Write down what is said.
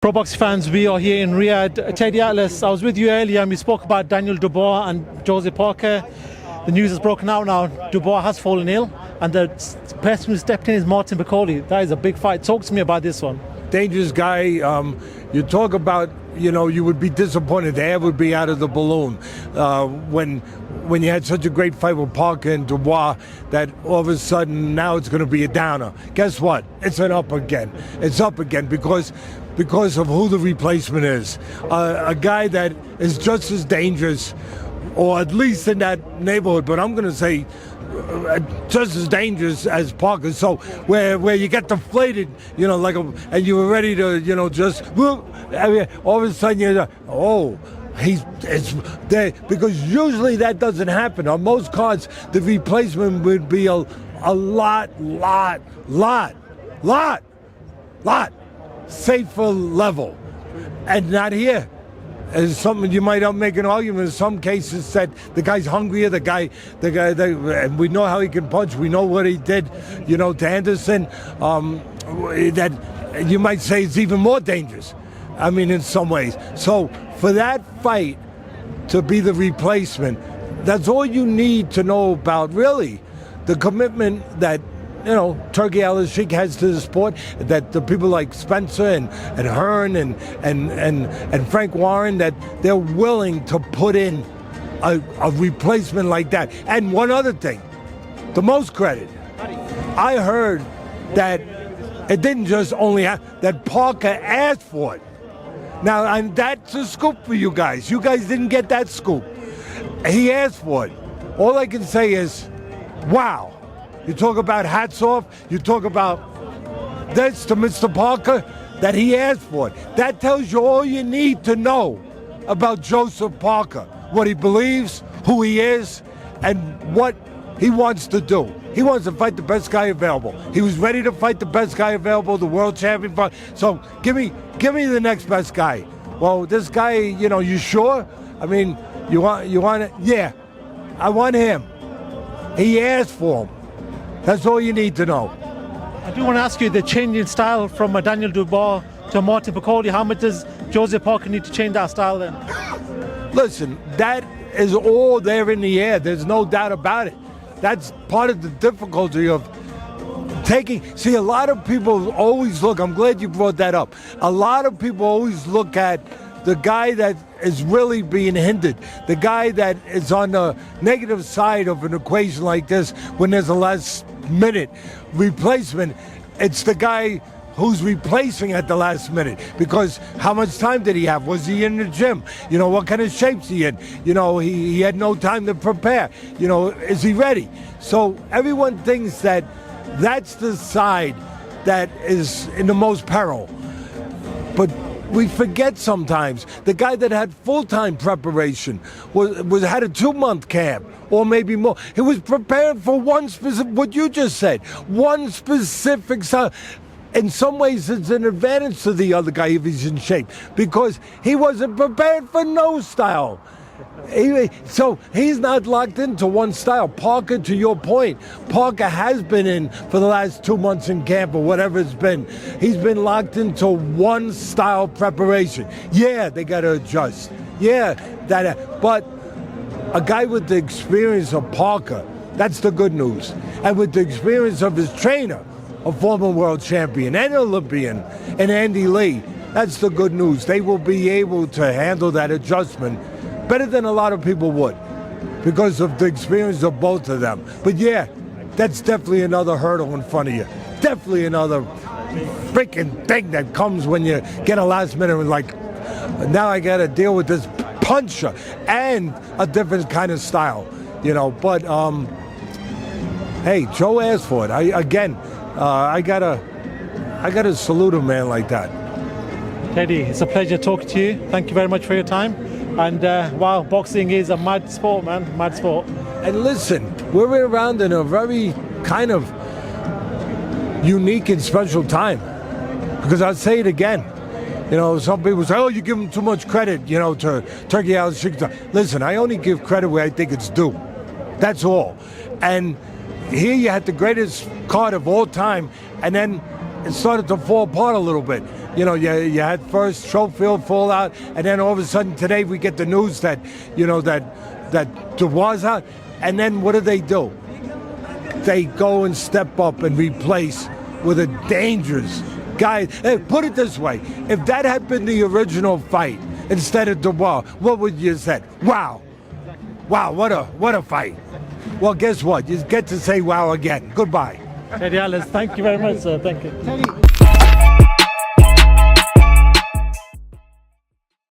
Pro boxing fans, we are here in Riyadh. Teddy Atlas, I was with you earlier and we spoke about Daniel Dubois and Jose Parker. The news has broken out now. Dubois has fallen ill and the person who stepped in is Martin Bakole. That is a big fight. Talk to me about this one. Dangerous guy. You talk about, you would be disappointed. The air would be out of the balloon when you had such a great fight with Parker and Dubois that all of a sudden now it's going to be a downer. Guess what? It's an up again. It's up again because of who the replacement is. A guy that is just as dangerous, or at least in that neighborhood, but I'm going to say just as dangerous as Parker. So where you get deflated, and you were ready to, just all of a sudden you're it's there, because usually that doesn't happen. On most cards, the replacement would be a lot safer level, and not here. As something you might make an argument in some cases that the guy's hungrier, the guy, and we know how he can punch. We know what he did, to Anderson. That you might say is even more dangerous. I mean, in some ways. So for that fight to be the replacement, that's all you need to know about, really, the commitment that Turki Al-Sheikh has to the sport, that the people like Spencer and Hearn and Frank Warren, that they're willing to put in a replacement like that. And one other thing, the most credit, I heard that it didn't just only that Parker asked for it. Now, and that's a scoop for you guys. You guys didn't get that scoop. He asked for it. All I can say is, wow. You talk about hats off, you talk about this to Mr. Parker, that he asked for it. That tells you all you need to know about Joseph Parker, what he believes, who he is, and what he wants to do. He wants to fight the best guy available. He was ready to fight the best guy available, the world champion. So give me the next best guy. Well, this guy, you sure? I mean, you want it? Yeah, I want him. He asked for him. That's all you need to know. I do want to ask you, the change in style from Daniel Dubois to Martin Bakole, how much does Jose Parker need to change that style then? Listen, that is all there in the air. There's no doubt about it. That's part of the difficulty of see, a lot of people always look, I'm glad you brought that up. A lot of people always look at the guy that is really being hindered, the guy that is on the negative side of an equation like this when there's a last minute replacement. It's the guy who's replacing at the last minute, because how much time did he have? Was he in the gym? What kind of shape's he in? He had no time to prepare. Is he ready? So everyone thinks that that's the side that is in the most peril. But we forget sometimes the guy that had full-time preparation had a 2-month camp or maybe more. He was prepared for one specific, what you just said, one specific style. In some ways, it's an advantage to the other guy if he's in shape, because he wasn't prepared for no style. So he's not locked into one style. Parker, to your point, Parker has been in for the last 2 months in camp or whatever it's been. He's been locked into one style preparation. Yeah, they got to adjust. Yeah, but a guy with the experience of Parker, that's the good news. And with the experience of his trainer, a former world champion and Olympian, and Andy Lee, that's the good news. They will be able to handle that adjustment better than a lot of people would, because of the experience of both of them. But yeah, that's definitely another hurdle in front of you. Definitely another freaking thing that comes when you get a last minute and like, now I got to deal with this puncher and a different kind of style, But hey, Joe asked for it. I gotta salute a man like that. Teddy, it's a pleasure talking to you. Thank you very much for your time. And wow, boxing is a mad sport, man, mad sport. And listen, we're around in a very kind of unique and special time, because I'll say it again. Some people say, oh, you give him too much credit, to Turki Al-Sheikh. Listen, I only give credit where I think it's due. That's all. And here you had the greatest card of all time, and then it started to fall apart a little bit. You know, you had first Schofield fall out, and then all of a sudden today we get the news that, you know, that Dubois out. And then what do? They go and step up and replace with a dangerous guy. Hey, put it this way, if that had been the original fight instead of Dubois, what would you have said? Wow, what a fight. Well, guess what? You get to say wow again. Goodbye. Teddy Atlas, thank you very much, sir. Thank you. Teddy.